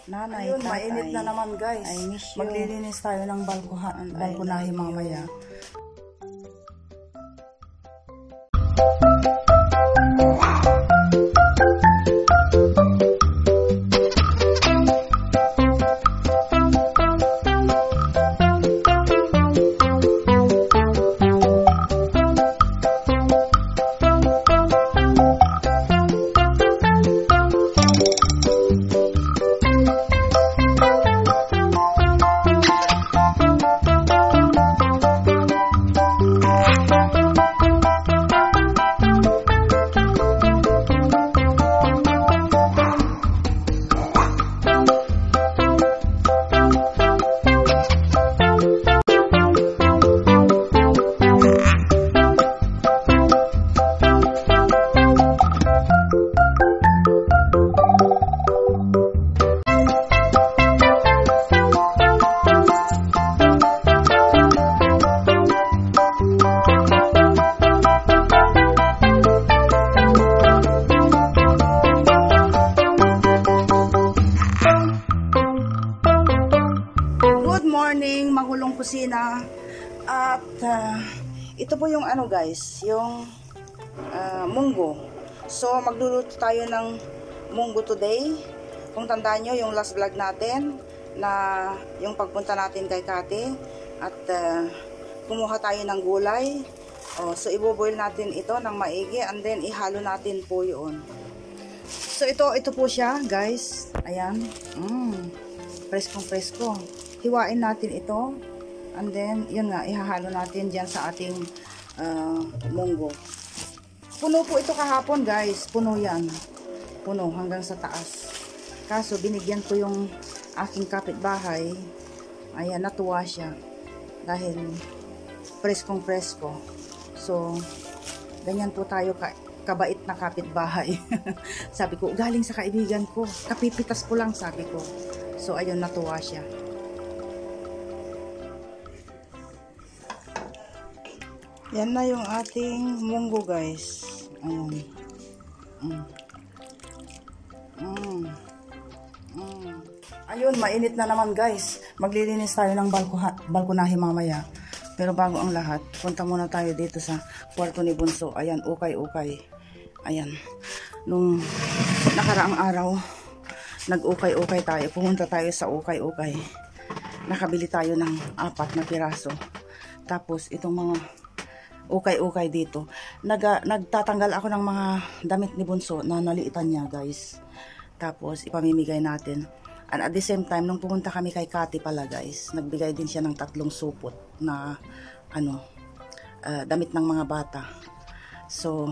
Nanay, Ayun, tatay, mainit na naman guys. I miss you. Maglilinis tayo ng balkonahe mamaya. Magulong kusina at ito po yung ano guys, yung munggo. So magluluto tayo ng munggo today. Kung tandaan nyo yung last vlog natin na yung pagpunta natin kay Kati at kumuha tayo ng gulay. So iboboil natin ito ng maigi and then ihalo natin po yun. So ito po siya guys. Ayan. Preskong-presko. Hiwain natin ito and then yun nga, ihahalo natin dyan sa ating munggo. Puno po ito kahapon guys, puno yan, puno hanggang sa taas. Kaso binigyan ko yung aking kapitbahay, ayan, natuwa siya dahil preskong presko. So ganyan po tayo kabait na kapitbahay. Sabi ko, galing sa kaibigan ko, kapipitas ko lang, sabi ko. So ayun, natuwa siya. Yan na yung ating munggo guys. Ayan. Ayun, mainit na naman guys. Maglilinis tayo ng balkonahe mamaya. Pero bago ang lahat, punta muna tayo dito sa kwarto ni Bunso. Ayan, ukay-ukay. Ayan. Nung nakaraang araw, nag-ukay-ukay tayo. Pumunta tayo sa ukay-ukay. Nakabili tayo ng 4 na piraso. Tapos itong mga ukay-ukay dito. Nagtatanggal ako ng mga damit ni Bunso na naliitan niya guys. Tapos ipamimigay natin. And at the same time, nung pumunta kami kay Kati pala guys, nagbigay din siya ng 3 supot na damit ng mga bata. So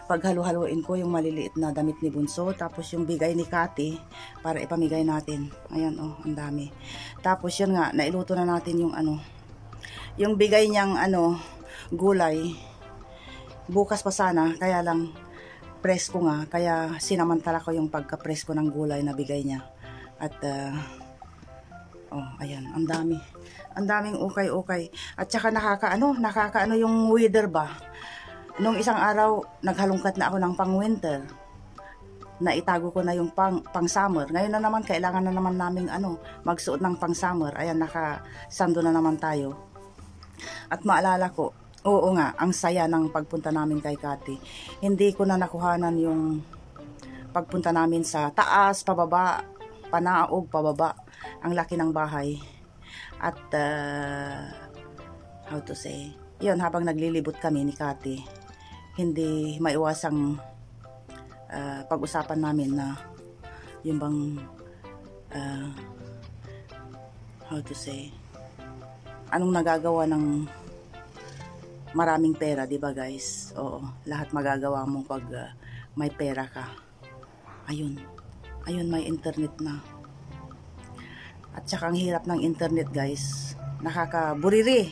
paghalu-haluin ko yung maliliit na damit ni Bunso, tapos yung bigay ni Kati para ipamigay natin. Ayan ang dami. Tapos yun nga, nailuto na natin yung yung bigay niyang gulay. Bukas pa sana, kaya lang presko nga, kaya sinamantala ko yung pagka-presko ng gulay na bigay niya. At ayan, ang dami. Ang daming ukay-ukay. At saka nakakaano yung weather ba? Nung isang araw, naghalungkat na ako ng pang-winter. Naitago ko na yung pang-summer. Ngayon na naman, kailangan na naman naming magsuot ng pang-summer. Ayan, nakasando na naman tayo. At maalala ko, oo nga, ang saya ng pagpunta namin kay Kati. Hindi ko na nakuhanan yung pagpunta namin sa taas, pababa, panaog, pababa. Ang laki ng bahay. At, how to say, yun, habang naglilibot kami ni Kati, hindi maiwasang pag-usapan namin na yung bang, how to say, anong nagagawa ng maraming pera, di ba guys? Oo, lahat magagawa mo pag may pera ka. Ayun, may internet na. At saka ang hirap ng internet guys, nakakaburiri.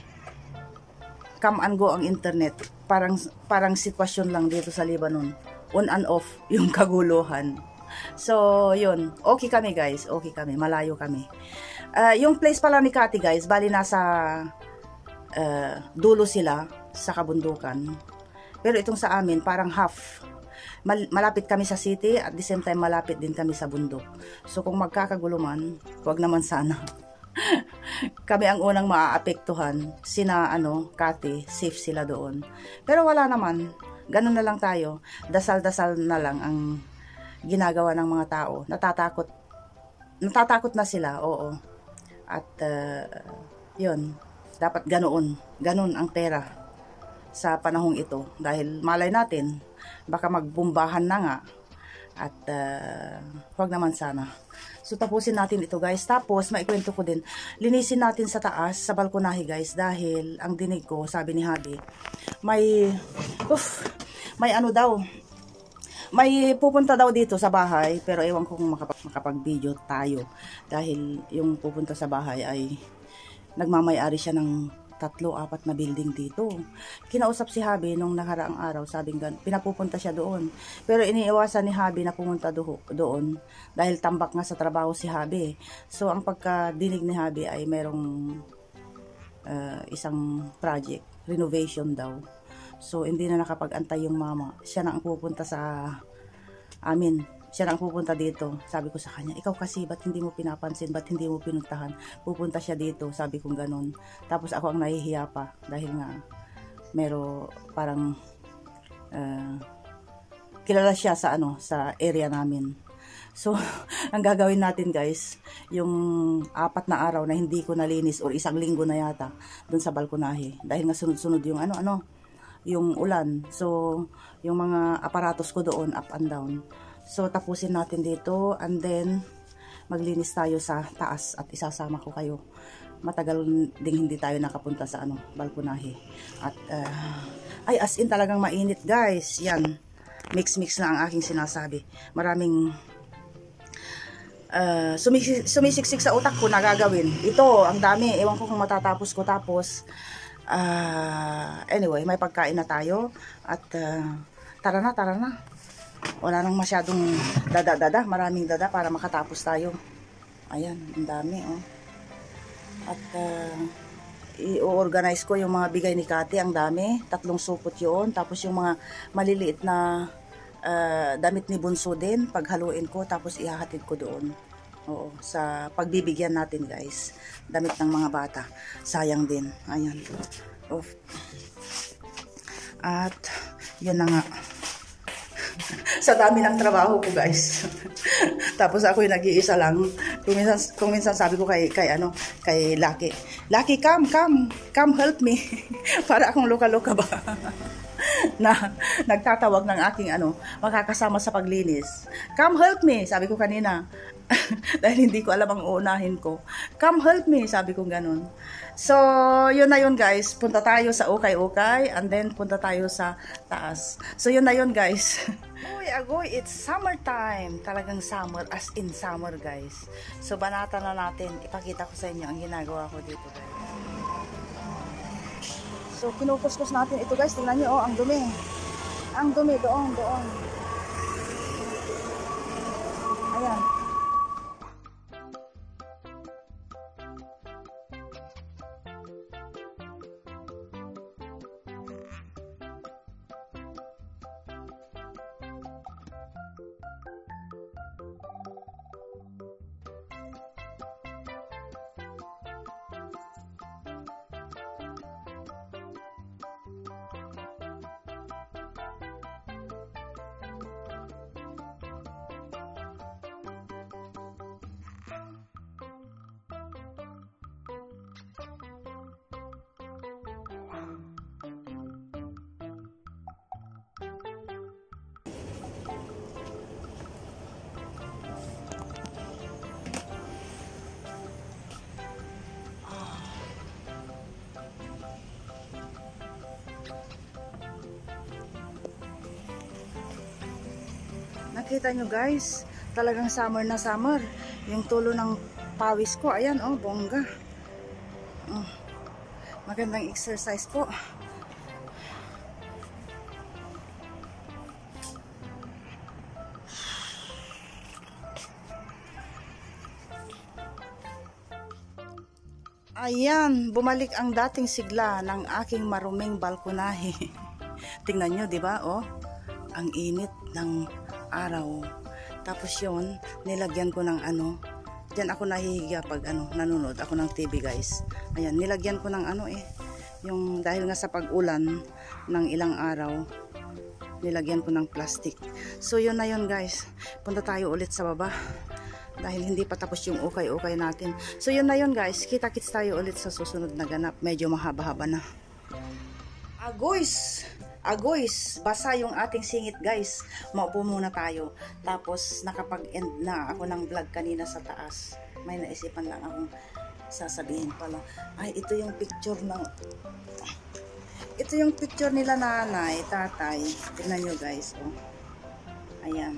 Come and go ang internet. Parang sitwasyon lang dito sa Lebanon. On and off yung kaguluhan. So, yun. Okay kami guys. Okay kami. Malayo kami. Yung place pala ni Kati guys, bali nasa dulo sila sa kabundukan. Pero itong sa amin, parang half. malapit kami sa city at the same time malapit din kami sa bundok. So kung magkakagulo man, wag naman sana. Kami ang unang maaapektuhan. Sina Kati, safe sila doon. Pero wala naman. Ganun na lang tayo. Dasal-dasal na lang ang ginagawa ng mga tao. Natatakot na sila, oo. At yun, dapat ganoon. Ganun ang pera sa panahong ito. Dahil malay natin, baka magbumbahan na nga. At wag naman sana. So tapusin natin ito guys. Tapos maikwento ko din, linisin natin sa taas, sa balkonahe guys. Dahil ang dinig ko, sabi ni Habi, may may pupunta daw dito sa bahay. Pero ewan ko kung makapag-video tayo. Dahil yung pupunta sa bahay ay nagmamayari siya ng 3-4 na building dito. Kinausap si Habi nung nakaraang araw, sabing pinapupunta siya doon. Pero iniiwasan ni Habi na pumunta doon dahil tambak nga sa trabaho si Habi. So ang pagkadinig ni Habi ay merong isang project, renovation daw. So hindi na nakapag-antay yung mama. Siya na ang pupunta sa amin. Siya na ang pupunta dito. Sabi ko sa kanya, ikaw kasi, ba't hindi mo pinapansin? Ba't hindi mo pinuntahan? Pupunta siya dito. Sabi kong ganun. Tapos ako ang nahihiya pa. Dahil nga, parang, kilala siya sa area namin. So, ang gagawin natin guys, yung 4 na araw na hindi ko nalinis or 1 linggo na yata, dun sa balkonahe. Dahil nga sunod-sunod yung yung ulan. So, yung mga aparatos ko doon, up and down. So, tapusin natin dito and then maglinis tayo sa taas at isasama ko kayo. Matagal ding hindi tayo nakapunta sa balkonahe. At, ay as in talagang mainit guys. Yan, mix-mix na ang aking sinasabi. Maraming sumisiksik sa utak ko na gagawin. Ito, ang dami. Ewan ko kung matatapos ko. Tapos, anyway, may pagkain na tayo. At, tara na. Wala nang masyadong dada. Maraming dada para makatapos tayo. Ayan, ang dami oh. At i-organize ko yung mga bigay ni Kati. Ang dami, 3 supot yun. Tapos yung mga maliliit na damit ni Bunso din, paghaluin ko. Tapos ihahatid ko doon. Oo, sa pagbibigyan natin guys. Damit ng mga bata. Sayang din. Ayan. Oh. At yun na nga. Sa dami ng trabaho ko guys. Tapos ako yung nag-iisa lang. Kung minsan sabi ko kay Lucky, Lucky, come help me. Para akong loka-loka ba. Na nagtatawag ng aking makakasama sa paglinis. Come help me, sabi ko kanina. Dahil hindi ko alam ang uunahin ko. Come help me, sabi ko ganun. So, yun na yun guys. Punta tayo sa ukay-ukay and then punta tayo sa taas. So, yun na yun guys. Uy, agoy, it's summertime. Talagang summer, as in summer guys. So, banatan na natin. Ipakita ko sa inyo ang ginagawa ko dito guys. So, kinukuskus natin ito guys. Tingnan nyo, ang dumi. Ang dumi, doon. Ayan. Nakita nyo guys, talagang summer na summer. Yung tulo ng pawis ko, ayan oh, bongga. Magandang exercise po. Ayan, bumalik ang dating sigla ng aking maruming balkonahe. Tingnan nyo, 'di ba? Oh, ang init. ng araw. Tapos yun, nilagyan ko ng ano, diyan ako nahihiga pag ano, nanonood ako ng TV guys. Ayan, nilagyan ko ng ano yung dahil nga sa pag-ulan ng ilang araw, nilagyan ko ng plastic. So yun na yun guys, punta tayo ulit sa baba dahil hindi pa tapos yung ukay-ukay natin. So yun na yun guys, kita-kits tayo ulit sa susunod na ganap. Medyo mahaba-haba na. Agoys, basa yung ating singit guys. Maupo muna tayo. Tapos nakapag-end na ako ng vlog kanina sa taas. May naisipan lang akong sasabihin pala. Ay, ito yung picture nila nanay, tatay. Tingnan nyo guys, oh. Ayan.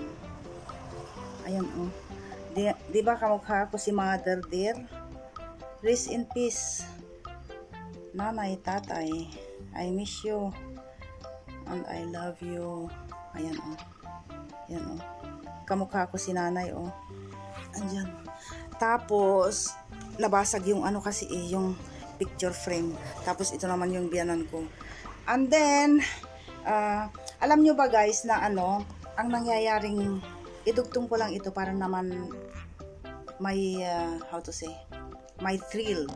Ayan, oh. Di ba kamukha ko si mother dear? Rest in peace. Nanay, tatay. I miss you. And I love you. Ayan, oh. Ayan, oh. Kamukha ko si nanay, oh. Andyan. Tapos, nabasag yung ano kasi yung picture frame. Tapos, ito naman yung biyanan ko. And then, alam nyo ba guys na ano, ang nangyayaring, idugtong ko lang ito para naman may, how to say, may thrilled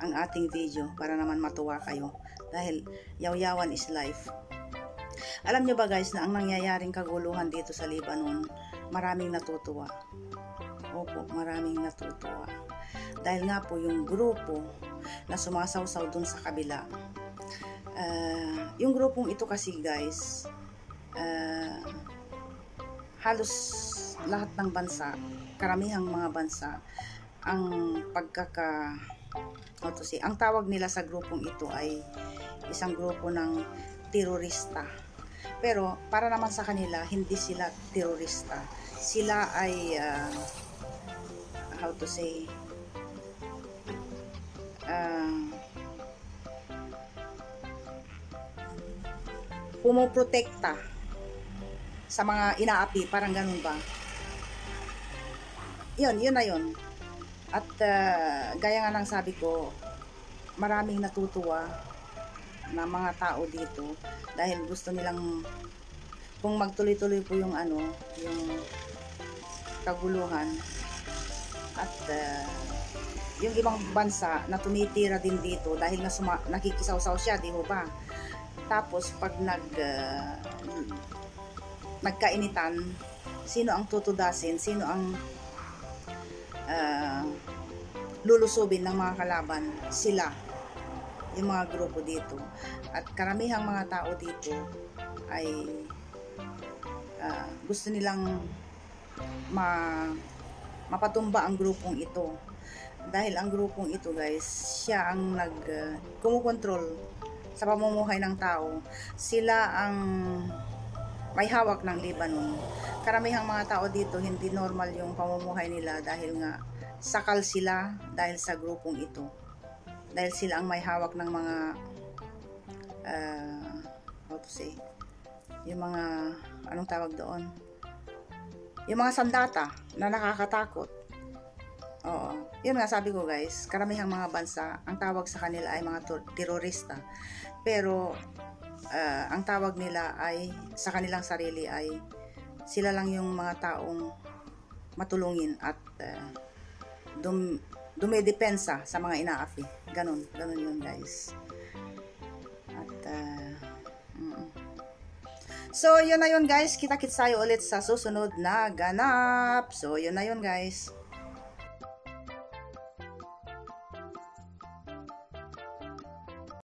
ang ating video para naman matuwa kayo. Dahil, yaw-yawan is life. Alam nyo ba guys na ang nangyayaring kaguluhan dito sa Lebanon, maraming natutuwa. Opo, maraming natutuwa. Dahil nga po yung grupo na sumasawsaw dun sa kabila. Yung grupong ito kasi guys, halos lahat ng bansa, karamihang mga bansa, ang ang tawag nila sa grupong ito ay isang grupo ng terorista. Pero para naman sa kanila, hindi sila terorista. Sila ay how to say, pumoprotekta sa mga inaapi, parang ganun ba? Yun na yun. At gaya nga ng sabi ko, maraming natutuwa na mga tao dito dahil gusto nilang kung magtuloy-tuloy po yung ano, yung kaguluhan. At yung ibang bansa na tumitira din dito dahil nga nakikisaw-saw siya, di ba? Tapos pag nagkainitan, sino ang tutudasin, sino ang lulusubin ng mga kalaban? Sila, yung mga grupo dito. At karamihang mga tao dito ay gusto nilang mapatumba ang grupong ito. Dahil ang grupong ito guys, siya ang kumukontrol sa pamumuhay ng tao. Sila ang may hawak ng Lebanon. Karamihang mga tao dito, hindi normal yung pamumuhay nila dahil nga sakal sila dahil sa grupong ito. Dahil sila ang may hawak ng mga how to say, yung mga, anong tawag doon? Yung mga sandata na nakakatakot. Oo. Yun nga sabi ko guys, karamihang mga bansa, ang tawag sa kanila ay mga terorista. Pero, ang tawag nila ay, sa kanilang sarili ay, sila lang yung mga taong matulungin at dumidepensa sa mga inaapi. Ganun yun guys. At, so, yun na yun guys. Kita-kits tayo ulit sa susunod na ganap. So, yun na yun guys.